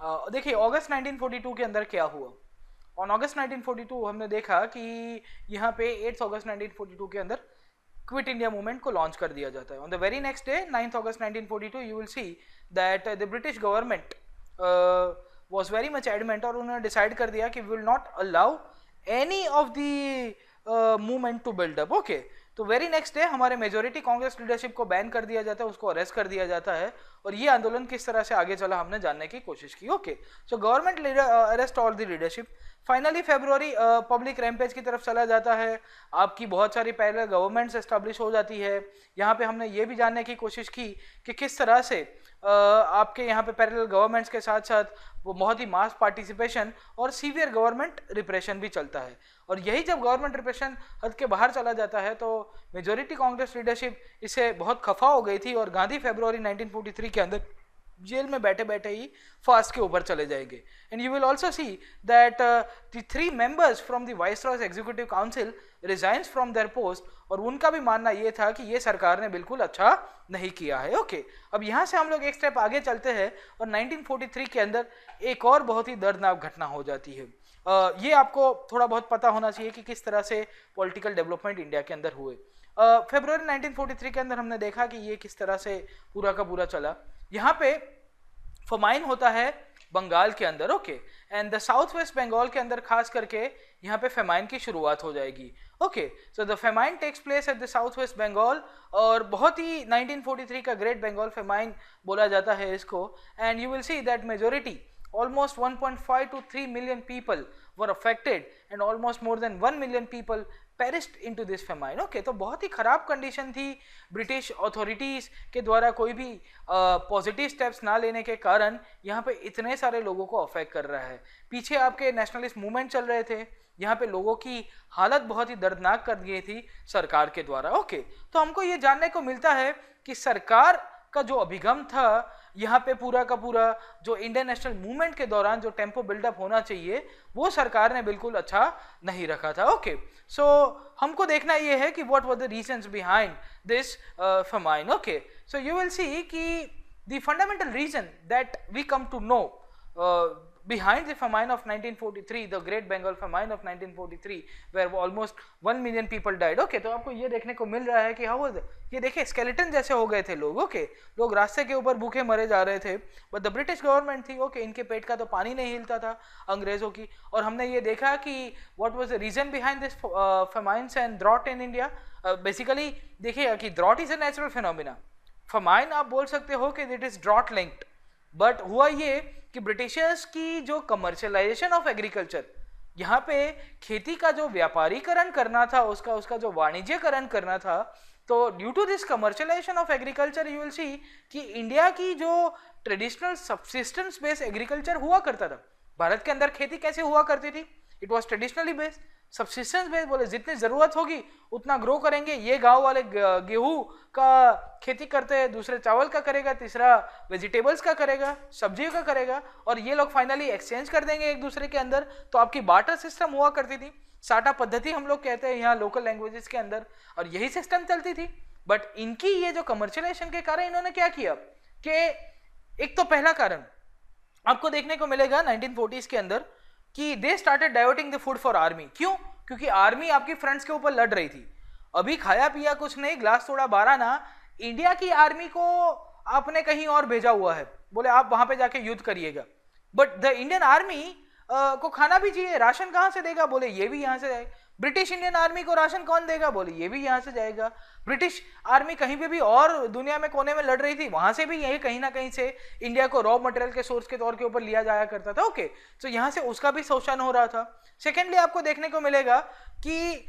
देखिए अगस्त 1942 के अंदर क्या हुआ। ऑन अगस्त 1942 हमने देखा कि यहाँ पे 8 अगस्त 1942 के अंदर क्विट इंडिया मूवमेंट को लॉन्च कर दिया जाता है। On the very next day 9 August 1942 you will see that the British government was very much adamant, और उन्होंने डिसाइड कर दिया कि we will not allow any of the movement to build up. Okay, तो वेरी नेक्स्ट डे हमारे majority Congress leadership को ban कर दिया जाता है, उसको अरेस्ट कर दिया जाता है, और ये आंदोलन किस तरह से आगे चला हमने जानने की कोशिश की। Okay, so government arrest all the leadership. Finally February public rampage की तरफ चला जाता है, आपकी बहुत सारी पैरेलल गवर्नमेंट्स एस्टेब्लिश हो जाती है। यहाँ पे हमने ये भी जानने की कोशिश की कि किस तरह से आपके यहाँ पे पैरेलल गवर्नमेंट्स के साथ साथ वो बहुत ही मास पार्टिसिपेशन और सीवियर गवर्नमेंट रिप्रेशन भी चलता है। और यही जब गवर्नमेंट रिप्रेशन हद के बाहर चला जाता है तो मेजोरिटी कांग्रेस लीडरशिप इससे बहुत खफा हो गई थी, और गांधी फरवरी 1943 के अंदर जेल में बैठे बैठे ही फास्ट के ऊपर चले जाएंगे। And you will also see that the 3 members from the viceroys executive council resigns from there post, और उनका भी मानना ये था कि ये सरकार ने बिल्कुल अच्छा नहीं किया है। ओके, अब यहाँ से हम लोग एक स्टेप आगे चलते हैं और 1943 के अंदर एक और बहुत ही दर्दनाक घटना हो जाती है। ये आपको थोड़ा बहुत पता होना चाहिए कि किस तरह से पॉलिटिकल डेवलपमेंट इंडिया के अंदर हुए। फरवरी 1943 के अंदर हमने देखा कि ये किस तरह से पूरा का पूरा चला। यहाँ पे फमाइन होता है बंगाल के अंदर। Okay, and the south west Bengal के अंदर खास करके यहाँ पे फेमाइन की शुरुआत हो जाएगी। Okay, so the famine takes place at the south west Bengal, और बहुत ही 1943 का ग्रेट बंगाल फेमाइन बोला जाता है इसको। And you will see that majority almost 1.5 to 3 million people were affected and almost more than 1 million people perished into this famine. Okay, तो बहुत ही खराब कंडीशन थी। ब्रिटिश अथॉरिटीज के द्वारा कोई भी पॉजिटिव स्टेप्स ना लेने के कारण यहाँ पे इतने सारे लोगों को अफेक्ट कर रहा है। पीछे आपके नेशनलिस्ट मूवमेंट चल रहे थे, यहाँ पे लोगों की हालत बहुत ही दर्दनाक कर दी थी सरकार के द्वारा। ओके, तो हमको ये जानने को मिलता है कि सरकार का जो अभिगम था यहाँ पे पूरा का पूरा जो इंडियन नेशनल मूवमेंट के दौरान जो टेम्पो बिल्डअप होना चाहिए वो सरकार ने बिल्कुल अच्छा नहीं रखा था। ओके, सो हमको देखना ये है कि what were the reasons behind this famine. Okay, so you will see कि the fundamental reason that we come to know behind the famine of 1943, the great Bengal famine of 1943 where almost 1 million people died. Okay, तो आपको ये देखने को मिल रहा है कि how was it? ये देखिए स्केलेटन जैसे हो गए थे लोग। ओके, लोग रास्ते के ऊपर भूखे मरे जा रहे थे, बट द ब्रिटिश गवर्नमेंट थी ओके, इनके पेट का तो पानी नहीं हिलता था अंग्रेजों की। और हमने ये देखा कि what was the reason behind this famines and drought in India. Basically देखिएगा कि drought is a natural phenomena, famine आप बोल सकते हो कि it is drought linked, but हुआ ये कि ब्रिटिशर्स की जो कमर्शियलाइजेशन ऑफ एग्रीकल्चर, यहाँ पे खेती का जो व्यापारीकरण करना था, उसका जो वाणिज्यकरण करना था, तो due to this commercialisation of agriculture you will see कि इंडिया की जो ट्रेडिशनल सबसिस्टेंस बेस्ड एग्रीकल्चर हुआ करता था, भारत के अंदर खेती कैसे हुआ करती थी, it was traditionally based subsistence based. बोले जितनी जरूरत होगी उतना ग्रो करेंगे। ये गांव वाले गेहूं का खेती करते हैं, दूसरे चावल का करेगा, तीसरा वेजिटेबल्स का करेगा, सब्जियों का करेगा, और ये लोग फाइनली एक्सचेंज कर देंगे एक दूसरे के अंदर। तो आपकी बार्टर सिस्टम हुआ करती थी, साटा पद्धति हम लोग कहते हैं यहाँ लोकल लैंग्वेजेस के अंदर, और यही सिस्टम चलती थी। बट इनकी ये जो कमर्शियलाइजेशन के कारण इन्होंने क्या किया कि एक तो पहला कारण आपको देखने को मिलेगा 1940s के अंदर कि they started diverting the food for army. क्यों? क्योंकि आर्मी आपकी फ्रंट्स के ऊपर लड़ रही थी, अभी खाया पिया कुछ नहीं, ग्लास थोड़ा बारह ना, इंडिया की आर्मी को आपने कहीं और भेजा हुआ है, बोले आप वहां पे जाके युद्ध करिएगा। बट द इंडियन आर्मी को खाना भी चाहिए, राशन कहाँ से देगा, बोले ये भी यहाँ से जाएगा। ब्रिटिश इंडियन आर्मी को राशन कौन देगा, बोले ये भी यहाँ से जाएगा। ब्रिटिश आर्मी कहीं पे भी और दुनिया में कोने में लड़ रही थी, वहां से भी यही कहीं ना कहीं से इंडिया को रॉ मटेरियल के सोर्स के तौर के ऊपर लिया जाया करता था। ओके, तो यहाँ से उसका भी शोषण हो रहा था। सेकेंडली आपको देखने को मिलेगा कि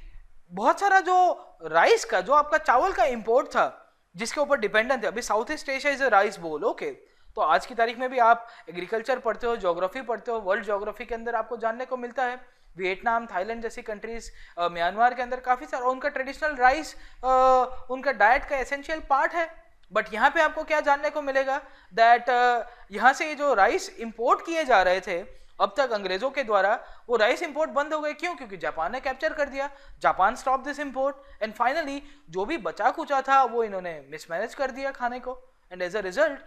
बहुत सारा जो राइस का, जो आपका चावल का इंपोर्ट था जिसके ऊपर डिपेंडेंट है, अभी south east Asia is a rice बोल। ओके, तो आज की तारीख में भी आप एग्रीकल्चर पढ़ते हो, ज्योग्राफी पढ़ते हो, वर्ल्ड ज्योग्राफी के अंदर आपको जानने को मिलता है वियतनाम, थाईलैंड जैसी कंट्रीज, म्यांमार के अंदर काफी सारा उनका ट्रेडिशनल राइस उनका डाइट का एसेंशियल पार्ट है। बट यहाँ पे आपको क्या जानने को मिलेगा दैट यहाँ से जो राइस इंपोर्ट किए जा रहे थे अब तक अंग्रेजों के द्वारा, वो राइस इंपोर्ट बंद हो गए। क्यों? क्योंकि जापान ने कैप्चर कर दिया, Japan stop this import, and finally जो भी बचा कुचा था वो इन्होंने मिसमैनेज कर दिया खाने को। and as a result,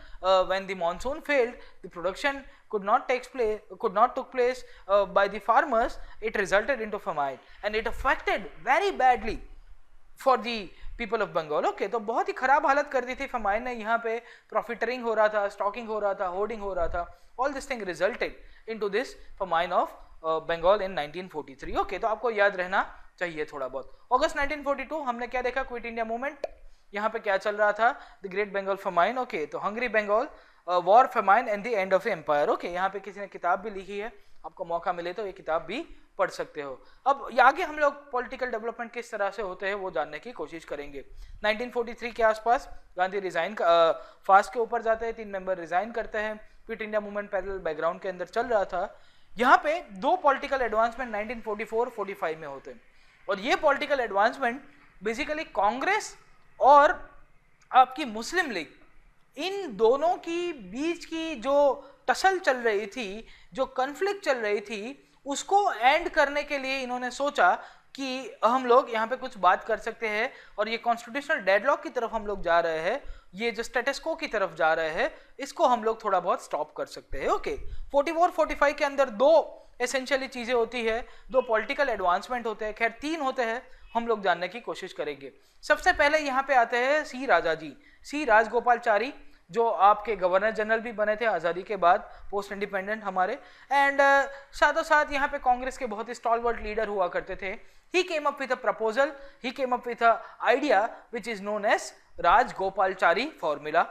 when the monsoon failed, the production could not took place by the farmers. It resulted into famine, and it affected very badly for the people of Bengal. Okay, तो बहुत ही खराब हालत कर दी थी famine ने यहाँ पे. Profiteering हो रहा था, स्टॉकिंग हो रहा था, होर्डिंग हो रहा था. All this thing resulted into this famine of Bengal in 1943. Okay, तो आपको याद रहना चाहिए थोड़ा बहुत. अगस्त 1942 हमने क्या देखा? Quit India movement. यहाँ पे क्या चल रहा था? The great Bengal famine. Okay, तो hungry Bengal, war, famine and the end of empire. Okay, यहाँ पे किसी ने किताब भी लिखी है, आपको मौका मिले तो ये किताब भी पढ़ सकते हो. अब आगे हम लोग पॉलिटिकल डेवलपमेंट किस तरह से होते हैं वो जानने की कोशिश करेंगे. 1943 के आसपास गांधी रिजाइन फास्ट के ऊपर जाते हैं, 3 मेंबर रिजाइन करते हैं. Quit India movement parallel background के अंदर चल रहा था. यहाँ पे 2 पॉलिटिकल एडवांसमेंट 1944-45 में होते हैं, और ये पॉलिटिकल एडवांसमेंट बेसिकली कांग्रेस और आपकी मुस्लिम लीग, इन दोनों की बीच की जो टसल चल रही थी, जो कन्फ्लिक्ट चल रही थी, उसको एंड करने के लिए इन्होंने सोचा कि हम लोग यहाँ पे कुछ बात कर सकते हैं, और ये कॉन्स्टिट्यूशनल डेडलॉक की तरफ हम लोग जा रहे हैं, ये जो स्टेटस को की तरफ जा रहे हैं, इसको हम लोग थोड़ा बहुत स्टॉप कर सकते हैं. ओके, 44-45 के अंदर 2 एसेंशियली चीजें होती है, 2 पॉलिटिकल एडवांसमेंट होते हैं. खैर 3 होते हैं, हम लोग जानने की कोशिश करेंगे. सबसे पहले यहाँ पे आते हैं सी राजाजी, सी राजगोपालचारी, जो आपके गवर्नर जनरल भी बने थे आज़ादी के बाद, पोस्ट इंडिपेंडेंट हमारे. एंड साथों साथ यहाँ पे कांग्रेस के बहुत ही स्टॉलवर्ट लीडर हुआ करते थे. He came up with a proposal, he came up with a idea which is known as Rajagopalachari formula.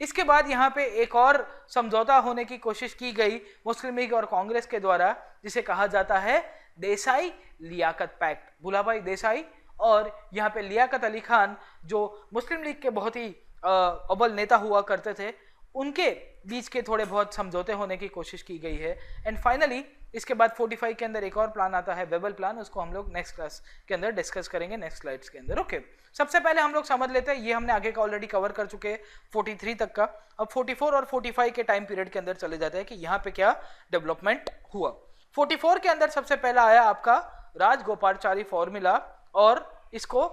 इसके बाद यहाँ पे एक और समझौता होने की कोशिश की गई मुस्लिम लीग और कांग्रेस के द्वारा, जिसे कहा जाता है देसाई लियाकत पैक्ट. भुलाभाई देसाई और यहाँ पे लियाकत अली खान, जो मुस्लिम लीग के बहुत ही अव्वल नेता हुआ करते थे, उनके बीच के थोड़े बहुत समझौते होने की कोशिश की गई है. एंड फाइनली इसके बाद 45 के अंदर एक और प्लान आता है, वेबल प्लान. उसको हम लोग नेक्स्ट क्लास के अंदर डिस्कस करेंगे, नेक्स्ट स्लाइड्स के अंदर. ओके, सबसे पहले हम लोग समझ लेते हैं, ये हमने आगे का ऑलरेडी कवर कर चुके हैं 43 तक का. अब 44 और 45 के टाइम पीरियड के अंदर चले जाते हैं कि यहाँ पे क्या डेवलपमेंट हुआ. 44 के अंदर सबसे पहला आया आपका राजगोपालचारी फॉर्मूला, और इसको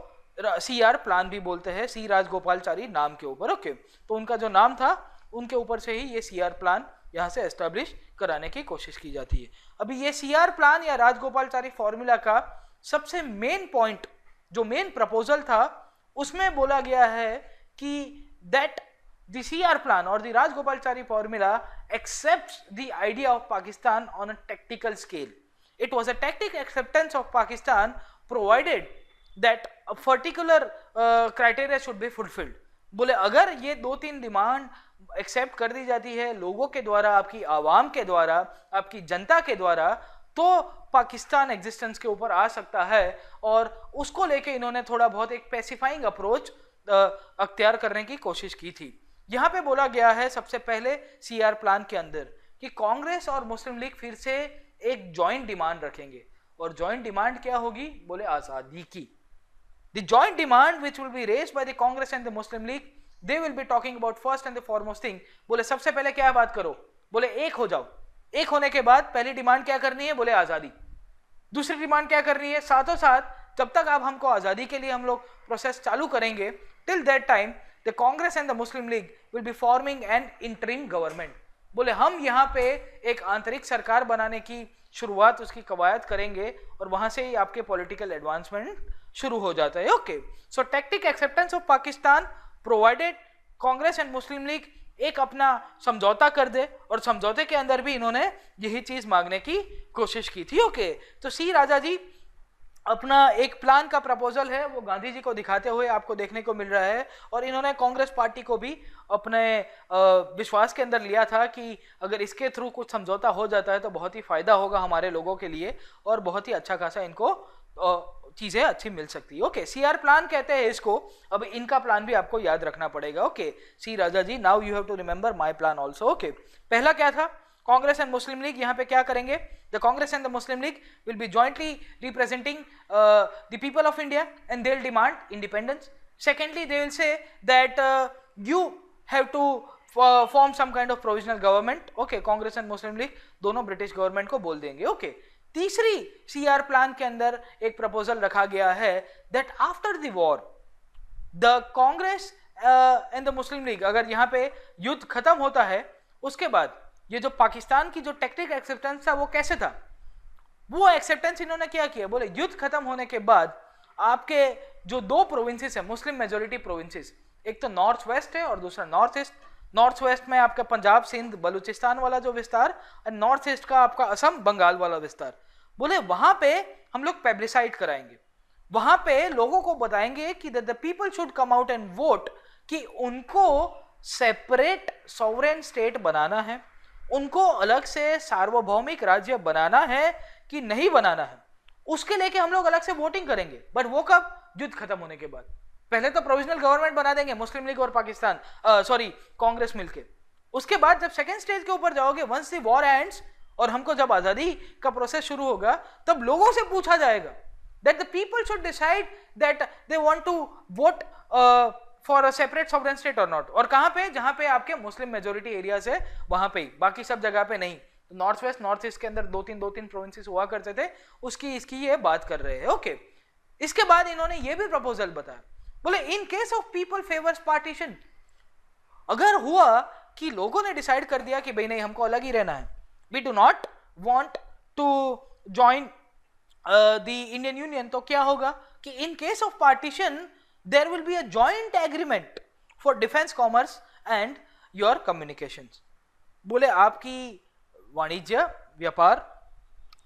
CR प्लान भी बोलते हैं, सी राजगोपालचारी नाम के ऊपर. ओके, तो उनका जो नाम था उनके ऊपर से ही ये CR प्लान यहाँ से एस्टेब्लिश कराने की कोशिश की जाती है. अभी ये CR प्लान या राजगोपालचारी फॉर्मूला का सबसे मेन पॉइंट, जो मेन प्रपोजल था, उसमें बोला गया है कि दैट द CR प्लान और the Rajagopalachari formula accepts the idea of Pakistan on a tactical scale. It was a tactic acceptance of Pakistan provided that a particular criteria should be fulfilled. बोले अगर ये 2-3 डिमांड एक्सेप्ट कर दी जाती है लोगों के द्वारा, आपकी आवाम के द्वारा, आपकी जनता के द्वारा, तो पाकिस्तान एग्जिस्टेंस के ऊपर आ सकता है. और उसको लेके इन्होंने थोड़ा बहुत एक पैसिफाइंग अप्रोच अख्तियार करने की कोशिश की थी. यहाँ पे बोला गया है सबसे पहले CR प्लान के अंदर कि कांग्रेस और मुस्लिम लीग फिर से एक जॉइंट डिमांड रखेंगे. और जॉइंट डिमांड क्या होगी? बोले आज़ादी की. The joint demand which will be raised by the Congress and the Muslim League, they will be talking about first and the foremost thing. बोले सबसे पहले क्या बात करो? बोले एक हो जाओ. एक होने के बाद पहली डिमांड क्या करनी है? बोले आज़ादी. दूसरी डिमांड क्या करनी है? साथों साथ जब तक आप हमको आज़ादी के लिए हम लोग प्रोसेस चालू करेंगे, till that time the Congress and the Muslim League will be forming an interim government. बोले हम यहाँ पे एक आंतरिक सरकार बनाने की शुरुआत, उसकी कवायद करेंगे, और वहां से ही आपके पॉलिटिकल एडवांसमेंट शुरू हो जाता है. Okay, so tactic acceptance of Pakistan provided Congress and Muslim league एक अपना समझौता कर दे, और समझौते के अंदर भी इन्होंने यही चीज मांगने की कोशिश की थी. ओके, तो सी राजा जी अपना एक प्लान का प्रपोजल है वो गांधी जी को दिखाते हुए आपको देखने को मिल रहा है, और इन्होंने कांग्रेस पार्टी को भी अपने विश्वास के अंदर लिया था कि अगर इसके थ्रू कुछ समझौता हो जाता है तो बहुत ही फायदा होगा हमारे लोगों के लिए, और बहुत ही अच्छा खासा इनको चीजें अच्छी मिल सकती है. ओके, CR प्लान कहते हैं इसको. अब इनका प्लान भी आपको याद रखना पड़ेगा. Okay, C Rajaji, now you have to remember my plan also. Okay, पहला क्या था? कांग्रेस एंड मुस्लिम लीग यहाँ पे क्या करेंगे? The Congress and the Muslim League will be jointly representing the people of India and they will demand independence. Secondly they will say that you have to form some kind of provisional government. Okay, Congress and Muslim League दोनों British government को बोल देंगे. Okay, तीसरी CR plan के अंदर एक proposal रखा गया है that after the war the Congress in the Muslim league, अगर यहाँ पे युद्ध खत्म होता है उसके बाद ये जो पाकिस्तान की जो टेक्निकल एक्सेप्टेंस था वो कैसे था, वो एक्सेप्टेंस इन्होंने क्या किया, बोले युद्ध खत्म होने के बाद आपके जो दो प्रोविंसेस है मुस्लिम मेजोरिटी प्रोविंसेस, एक तो नॉर्थ वेस्ट है और दूसरा नॉर्थ ईस्ट। नॉर्थ वेस्ट में आपका पंजाब सिंध बलूचिस्तान वाला जो विस्तार, और नॉर्थ ईस्ट का आपका असम बंगाल वाला विस्तार, बोले वहां पे हम लोग पेब्लिसाइड कराएंगे, वहां पे लोगों को बताएंगे कि the people should come out and vote कि उनको सेपरेट सॉवरेन स्टेट बनाना है, उनको अलग से सार्वभौमिक राज्य बनाना है कि नहीं बनाना है, उसके लेके हम लोग अलग से वोटिंग करेंगे। बट वो कब, युद्ध खत्म होने के बाद। पहले तो प्रोविजनल गवर्नमेंट बना देंगे मुस्लिम लीग और पाकिस्तान कांग्रेस मिलके, उसके बाद जब सेकेंड स्टेज के ऊपर जाओगे, वंस द वॉर एंड्स और हमको जब आजादी का प्रोसेस शुरू होगा, तब लोगों से पूछा जाएगा that the people should decide that they want to vote for a separate sovereign state or not। और कहां पे, जहां पे आपके मुस्लिम मेजोरिटी एरियाज है वहां पे ही, बाकी सब जगह पे नहीं। तो नॉर्थ वेस्ट नॉर्थ ईस्ट के अंदर दो तीन प्रोविंसेस हुआ करते थे, उसकी इसकी ये बात कर रहे हैं। ओके, इसके बाद इन्होंने ये भी प्रपोजल बताया, बोले इन case of people favours partition, अगर हुआ कि लोगों ने डिसाइड कर दिया कि भाई नहीं हमको अलग ही रहना है, we do not want to join the Indian Union, तो क्या होगा कि in case of partition there will be a joint agreement for defence, commerce and your communications. बोले आपकी वाणिज्य व्यापार,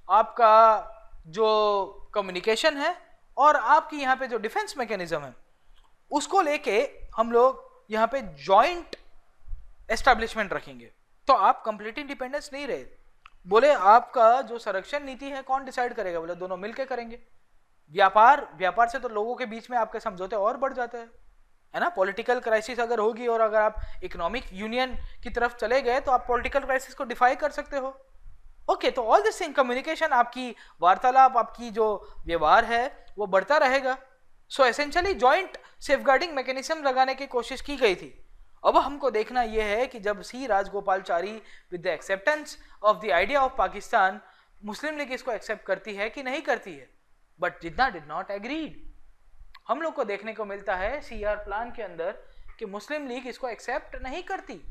आपका जो कम्युनिकेशन है और आपकी यहाँ पे जो डिफेंस मैकेनिज्म है, उसको लेके हम लोग यहाँ पे जॉइंट एस्टेब्लिशमेंट रखेंगे। तो आप कंप्लीट इंडिपेंडेंस नहीं रहे। बोले आपका जो संरक्षण नीति है कौन डिसाइड करेगा, बोले दोनों मिलके करेंगे। व्यापार से तो लोगों के बीच में आपके समझौते और बढ़ जाते हैं, है ना। पॉलिटिकल क्राइसिस अगर होगी और अगर आप इकोनॉमिक यूनियन की तरफ चले गए तो आप पॉलिटिकल क्राइसिस को डिफाई कर सकते हो। ओके, तो ऑल दिस थिंग, कम्युनिकेशन, आपकी वार्तालाप, आपकी जो व्यवहार है वो बढ़ता रहेगा। So essentially joint safeguarding mechanism लगाने की कोशिश की गई थी। अब हमको देखना यह है कि जब C Rajagopalachari with the acceptance of the idea of Pakistan, Muslim League इसको एक्सेप्ट करती है कि नहीं करती है। But Jinnah did not agreed. हम लोग को देखने को मिलता है सीआर प्लान के अंदर कि मुस्लिम लीग इसको एक्सेप्ट नहीं करती,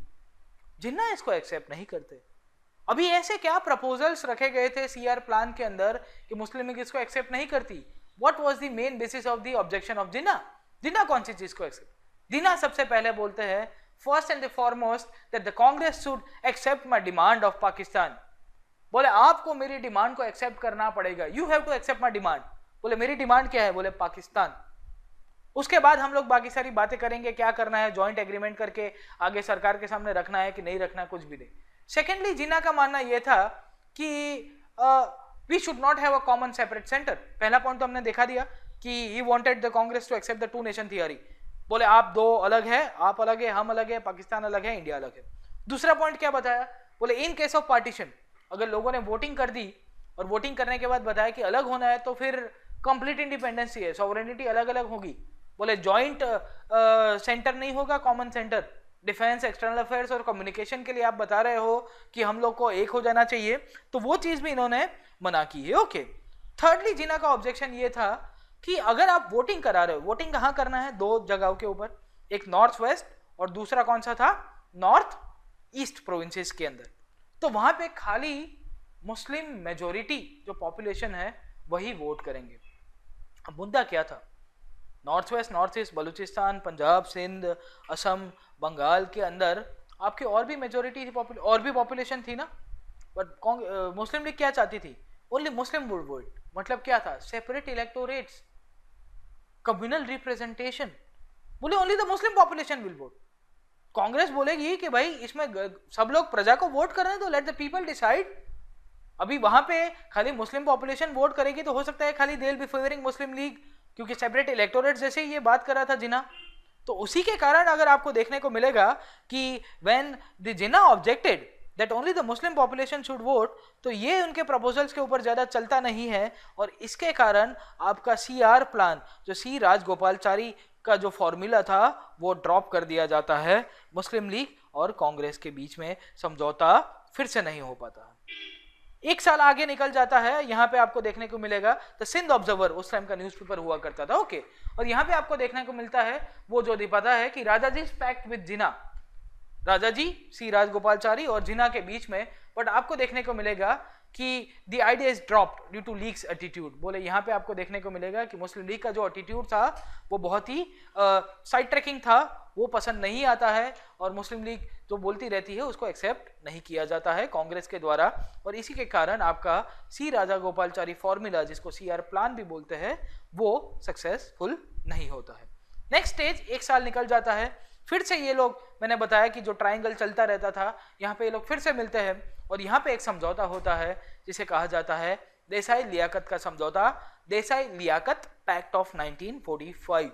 जिन्ना इसको एक्सेप्ट नहीं करते। अभी ऐसे क्या प्रपोजल्स रखे गए थे सीआर प्लान के अंदर कि मुस्लिम लीग इसको एक्सेप्ट नहीं करती। What was the main basis of the objection of Jinnah? Jinnah कौन सी चीज को एक्सेप्ट? जिन्ना सबसे पहले बोलते हैं first and the foremost that the Congress should accept my demand of Pakistan. बोले आपको मेरी डिमांड को एक्सेप्ट करना पड़ेगा, you have to accept my demand. बोले मेरी डिमांड क्या है? बोले पाकिस्तान। उसके बाद हम लोग बाकी सारी बातें करेंगे, क्या करना है, जॉइंट एग्रीमेंट करके आगे सरकार के सामने रखना है कि नहीं रखना, कुछ भी नहीं। सेकेंडली, जिन्ना का मानना यह था कि we should not have a common separate centre. पहला पॉइंट तो हमने देखा दिया कि he wanted the Congress to accept the two nation theory. बोले आप दो अलग है, आप अलग है, हम अलग है, पाकिस्तान अलग है, इंडिया अलग है। दूसरा पॉइंट क्या बताया? बोले इन केस ऑफ पार्टीशन, अगर लोगों ने वोटिंग कर दी और वोटिंग करने के बाद बताया कि अलग होना है, तो फिर कंप्लीट इंडिपेंडेंसी है, सॉवरेनिटी अलग अलग होगी। बोले जॉइंट सेंटर नहीं होगा, common centre. Defence, external affairs और कम्युनिकेशन के लिए आप बता रहे हो कि हम लोग को एक हो जाना चाहिए, तो वो चीज भी इन्होंने मना की है। ओके। थर्डली, जिन्ना का ऑब्जेक्शन ये था कि अगर आप वोटिंग करा रहे हो, वोटिंग कहाँ करना है? दो जगहों के ऊपर, एक नॉर्थ वेस्ट और दूसरा कौन सा था? नॉर्थ ईस्ट प्रोविंसेस के अंदर। तो वहां पे खाली मुस्लिम मेजोरिटी जो पॉपुलेशन है वही वोट करेंगे। अब मुद्दा क्या था? North west, north east, Balochistan, Punjab, Sindh, Assam, Bengal के अंदर आपकी और भी मेजोरिटी थी, और भी पॉपुलेशन थी ना। बट मुस्लिम लीग क्या चाहती थी? Only Muslim would vote. मतलब क्या था? Separate electorates, communal representation. बोले only the Muslim population will vote. Congress बोलेगी कि भाई इसमें सब लोग प्रजा को वोट कर रहे हैं, तो लेट द पीपल डिसाइड। अभी वहां पे खाली मुस्लिम पॉपुलेशन वोट करेगी तो हो सकता है खाली they will be favouring Muslim league, क्योंकि सेपरेट इलेक्टोरेट जैसे ही ये बात कर रहा था जिन्ना। तो उसी के कारण अगर आपको देखने को मिलेगा कि when the Jinnah objected that only the Muslim population should vote, तो ये उनके प्रपोजल्स के ऊपर ज्यादा चलता नहीं है, और इसके कारण आपका सीआर प्लान, जो सी राजगोपालचारी का जो फॉर्मूला था, वो ड्रॉप कर दिया जाता है। मुस्लिम लीग और कांग्रेस के बीच में समझौता फिर से नहीं हो पाता। एक साल आगे निकल जाता है, यहाँ पे आपको देखने को मिलेगा द सिंध ऑब्जर्वर, उस टाइम का न्यूज़पेपर हुआ करता था, ओके। और यहाँ पे आपको देखने को मिलता है वो जो पता है कि राजाजी पैक्ट विद जिन्ना, राजाजी सी राजगोपालचारी और जिन्ना के बीच में, बट आपको देखने को मिलेगा कि the idea is dropped due to League's attitude. बोले यहाँ पे आपको देखने को मिलेगा कि मुस्लिम लीग का जो एटीट्यूड था वो बहुत ही साइड ट्रैकिंग था, वो पसंद नहीं आता है, और मुस्लिम लीग जो बोलती रहती है उसको एक्सेप्ट नहीं किया जाता है कांग्रेस के द्वारा, और इसी के कारण आपका सी राजागोपालचारी फॉर्मूला, जिसको सीआर प्लान भी बोलते हैं, वो सक्सेसफुल नहीं होता है। नेक्स्ट स्टेज, एक साल निकल जाता है, फिर से ये लोग, मैंने बताया कि जो ट्रायंगल चलता रहता था, यहाँ पे ये लोग फिर से मिलते हैं, और यहाँ पे एक समझौता होता है जिसे कहा जाता है देसाई लियाकत का समझौता, Desai Liaquat pact of 1945।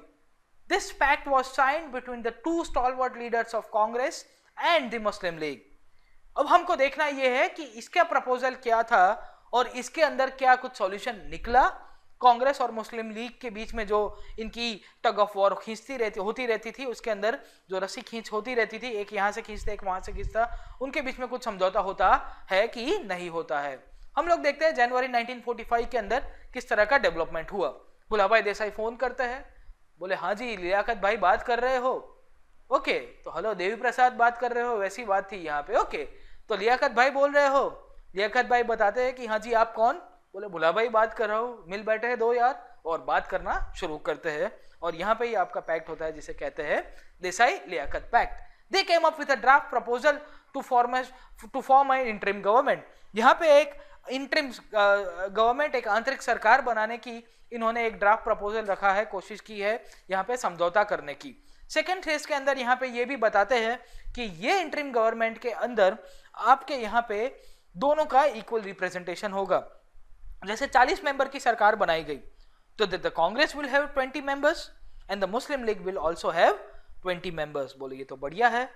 This pact was signed between the two stalwart leaders of Congress and the Muslim League. अब हमको देखना यह है कि इसका प्रपोजल क्या था और इसके अंदर क्या कुछ सॉल्यूशन निकला। कांग्रेस और मुस्लिम लीग के बीच में जो इनकी टग ऑफ वॉर होती रहती थी, उसके अंदर जो रस्सी खींच होती रहती थी, एक यहाँ से खींचता एक वहां से खींचता, उनके बीच में कुछ समझौता होता है कि नहीं होता है। हम लोग देखते हैं जनवरी 1945 के अंदर किस तरह का डेवलपमेंट हुआ। भुलाभाई देसाई फोन करते हैं, बोले हाँ जी लियाकत भाई बात कर रहे हो, ओके। तो हेलो देवी प्रसाद बात कर रहे हो, वैसी बात थी यहाँ पे, ओके। तो लियाकत भाई बोल रहे हो, लियाकत भाई बताते हैं कि हाँ जी आप कौन, बोले भुला भाई बात कर रहा हूँ, मिल बैठे हैं दो यार और बात करना शुरू करते हैं, और यहाँ पे ही आपका पैक्ट होता है जिसे कहते हैं Desai Liaquat pact. They came up with a draft proposal to form an interim government. यहाँ पे एक इंटरिम गवर्नमेंट, एक आंतरिक सरकार बनाने की इन्होंने एक ड्राफ्ट प्रपोजल रखा है, कोशिश की है यहाँ पे समझौता करने की। सेकेंड फेज के अंदर यहाँ पे ये भी बताते हैं कि ये इंटरिम गवर्नमेंट के अंदर आपके यहाँ पे दोनों का इक्वल रिप्रेजेंटेशन होगा। जैसे 40 मेंबर की सरकार बनाई गई, तो the Congress will have 20 members and the Muslim League will also have 20 members. बोले ये तो बढ़िया है,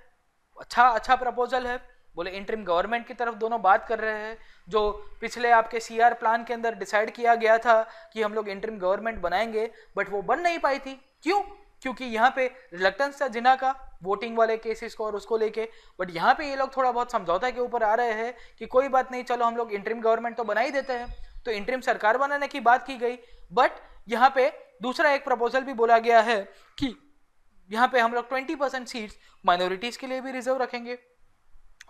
अच्छा प्रपोजल है। बोले इंटरिम गवर्नमेंट की तरफ दोनों बात कर रहे हैं, जो पिछले आपके सीआर प्लान के अंदर डिसाइड किया गया था कि हम लोग इंटरिम गवर्नमेंट बनाएंगे, बट वो बन नहीं पाई थी। क्यों? क्योंकि यहाँ पे रिलक्टेंस था जिन्ना का वोटिंग वाले केसेस को और उसको लेके, बट यहाँ पे ये लोग थोड़ा बहुत समझौता के ऊपर आ रहे हैं कि कोई बात नहीं, चलो हम लोग इंटरिम गवर्नमेंट तो बना ही देते हैं। तो इंटरिम सरकार बनाने की बात की गई, बट यहाँ पे दूसरा एक प्रपोजल भी बोला गया है कि यहाँ पे हम लोग 20% सीट्स माइनॉरिटीज के लिए भी रिजर्व रखेंगे,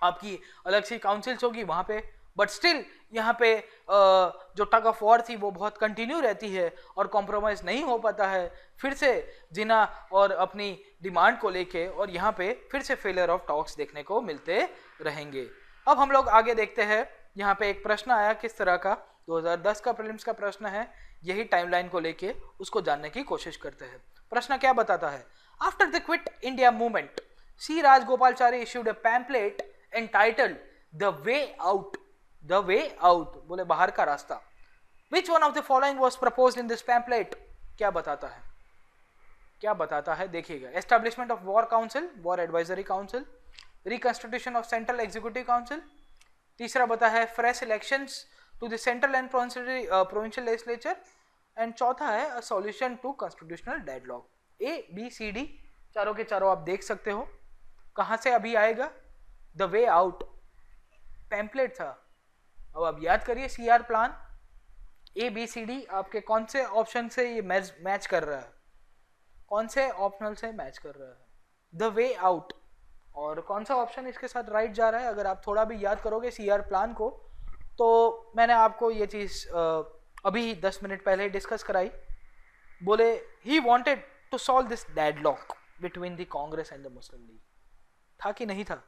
आपकी अलग सी काउंसिल्स होगी वहां पे, बट स्टिल यहाँ पे जो टग ऑफ वॉर थी वो बहुत कंटिन्यू रहती है और कॉम्प्रोमाइज नहीं हो पाता है फिर से जिन्ना और अपनी डिमांड को लेके, और यहाँ पे फिर से फेलियर ऑफ टॉक्स देखने को मिलते रहेंगे। अब हम लोग आगे देखते हैं, यहाँ पे एक प्रश्न आया किस तरह का, 2010 का प्रीलिम्स का प्रश्न है, यही टाइमलाइन को लेके उसको जानने की कोशिश करते हैं। प्रश्न क्या बताता है, after the quit India movement C Rajagopalachari issued a pamphlet entitled the way out, the way out बोले बाहर का रास्ता। Which one of the following was proposed in this pamphlet, क्या बताता है, क्या बताता है देखिएगा। Establishment of war council, war advisory council, reconstitution of central executive council, तीसरा बता है fresh elections to the central and provincial legislature, and चौथा है a solution to constitutional deadlock. A B C D चारों के चारों आप देख सकते हो। कहां से अभी आएगा, द वे आउट पैम्पलेट था। अब आप याद करिए CR plan, A B C D आपके कौन से ऑप्शन से ये मैच कर रहा है, कौन से ऑप्शनल से मैच कर रहा है, द वे आउट, और कौन सा ऑप्शन इसके साथ राइट जा रहा है। अगर आप थोड़ा भी याद करोगे सीआर प्लान को, तो मैंने आपको ये चीज अभी 10 मिनट पहले डिस्कस कराई। बोले he wanted to solve this deadlock between the Congress and the Muslim League, था कि नहीं था,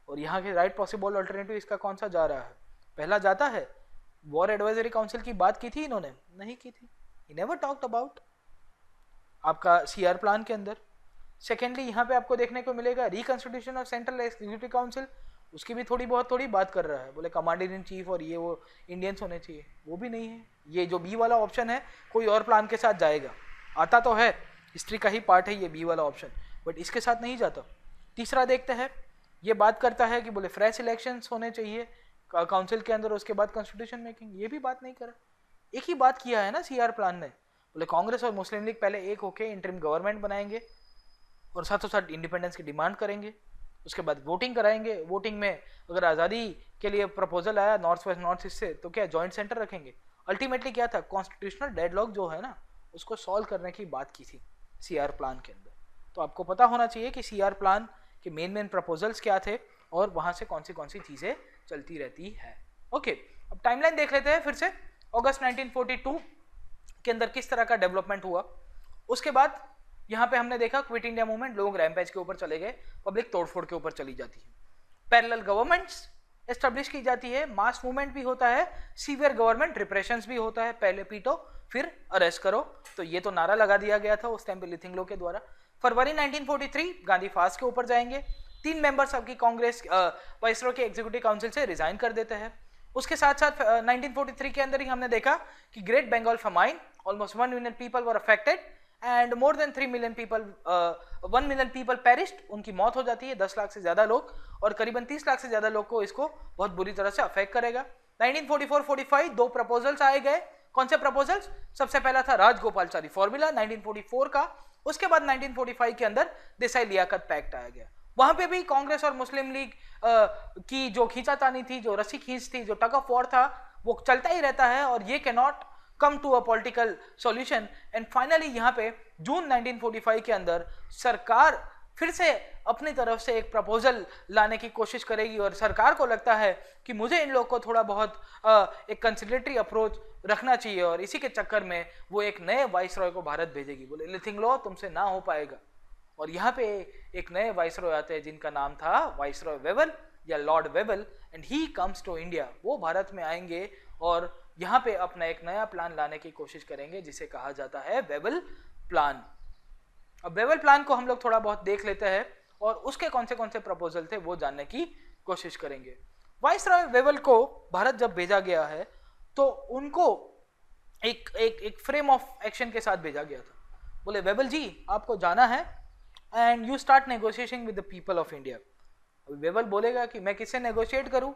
और यहाँ के राइट पॉसिबल अल्टरनेटिव इसका कौन सा जा रहा है, पहला जाता है वॉर एडवाइजरी काउंसिल की बात की थी इन्होंने, नहीं की थी, ही नेवर टॉक्ड अबाउट आपका सीआर प्लान के अंदर। सेकेंडली यहाँ पे आपको देखने को मिलेगा reconstitution of central executive council, उसकी भी थोड़ी बात कर रहा है। बोले कमांडर इन चीफ और ये वो इंडियंस होने चाहिए, वो भी नहीं है। ये जो बी वाला ऑप्शन है कोई और प्लान के साथ जाएगा, आता तो है, हिस्ट्री का ही पार्ट है ये बी वाला ऑप्शन, बट इसके साथ नहीं जाता। तीसरा देखते हैं, ये बात करता है कि बोले फ्रेश इलेक्शंस होने चाहिए काउंसिल के अंदर, उसके बाद कॉन्स्टिट्यूशन मेकिंग, ये भी बात नहीं करा। एक ही बात किया है ना सीआर प्लान ने, बोले कांग्रेस और मुस्लिम लीग पहले एक होके इंटरिम गवर्नमेंट बनाएंगे और साथों साथ इंडिपेंडेंस की डिमांड करेंगे, उसके बाद वोटिंग कराएंगे, वोटिंग में अगर आज़ादी के लिए प्रपोजल आया नॉर्थ वेस्ट नॉर्थ ईस्ट से तो क्या जॉइंट सेंटर रखेंगे। अल्टीमेटली क्या था, कॉन्स्टिट्यूशनल डेडलॉक जो है ना उसको सॉल्व करने की बात की थी सीआर प्लान के अंदर। तो आपको पता होना चाहिए कि सीआर प्लान के मेन प्रपोजल्स क्या थे और वहाँ से कौन सी चीज़ें चलती रहती है। ओके, अब टाइमलाइन देख लेते हैं फिर से। अगस्त 1942 के अंदर किस तरह का डेवलपमेंट हुआ। उसके बाद यहाँ पे हमने देखा क्विट इंडिया मूवमेंट, लोग रैमपेज के ऊपर चले गए, पब्लिक तोड़फोड़ के ऊपर चली जाती है, पैरेलल गवर्नमेंट्स एस्टेब्लिश की जाती है, मास मूवमेंट भी होता है, सीवियर गवर्नमेंट रिप्रेशंस भी होता है, पहले पीटो फिर अरेस्ट करो। तो ये तो नारा लगा दिया गया था उस टाइम पे लिथिंगलो के द्वारा। फरवरी 1943 गांधी फास्ट के ऊपर जाएंगे, 3 मेंबर्स आपकी कांग्रेस वाइसरॉय के एग्जीक्यूटिव काउंसिल से रिजाइन कर देते हैं। उसके साथ साथ 1943 के अंदर ही हमने देखा कि great Bengal famine, almost 1 million people were affected and more than 3 million people 1 million people perished, उनकी मौत हो जाती है, 10 लाख से ज्यादा लोग, और करीबन 30 लाख से ज्यादा लोग को इसको बहुत बुरी तरह से अफेक्ट करेगा। 1944-45 2 प्रपोजल्स आए गए। कौन से प्रपोजल्स? सबसे पहला था राजगोपालचारी फॉर्मूला 1944 का। उसके बाद 1945 के अंदर देसाई लियाकत पैक्ट आया गया। वहां पे भी कांग्रेस और मुस्लिम लीग की जो खींचातानी थी, जो रस्सी खींच थी, जो टग ऑफ वॉर था, वो चलता ही रहता है और ये can not come to a political solution. And finally यहाँ पे जून 1945 के अंदर सरकार फिर से अपनी तरफ से एक प्रपोजल लाने की कोशिश करेगी और सरकार को लगता है कि मुझे इन लोगों को थोड़ा बहुत एक कंसिडरेटरी अप्रोच रखना चाहिए, और इसी के चक्कर में वो एक नए वाइसरॉय को भारत भेजेगी। बोले लिथिंगलो तुमसे ना हो पाएगा। और यहाँ पे एक नए वाइसरॉय आते हैं जिनका नाम था वाइसरॉय वेवल या Lord Wavell, and he comes to India. वो भारत में आएंगे और यहाँ पे अपना एक नया प्लान लाने की कोशिश करेंगे जिसे कहा जाता है वेवल प्लान। अब वेवल प्लान को हम लोग थोड़ा बहुत देख लेते हैं और उसके कौन से प्रपोजल थे वो जानने की कोशिश करेंगे। वाइसरॉय वेवल को भारत जब भेजा गया है तो उनको एक फ्रेम ऑफ एक्शन के साथ भेजा गया था। बोले वेवल जी आपको जाना है and you start negotiation with the people of India. Wavell बोलेगा कि मैं किससे नेगोशिएट करूं,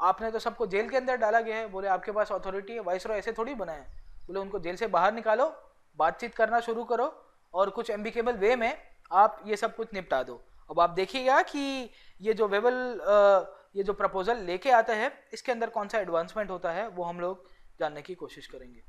आपने तो सबको जेल के अंदर डाला गया है। बोले आपके पास अथॉरिटी है, वाइसरॉय ऐसे थोड़ी बना है। बोले उनको जेल से बाहर निकालो, बातचीत करना शुरू करो और कुछ एम्बिकेबल वे में आप ये सब कुछ निपटा दो। अब आप देखिएगा कि ये जो वेवल ये जो प्रपोजल लेके आता है इसके अंदर कौन सा एडवांसमेंट होता है वो हम लोग जानने की कोशिश करेंगे।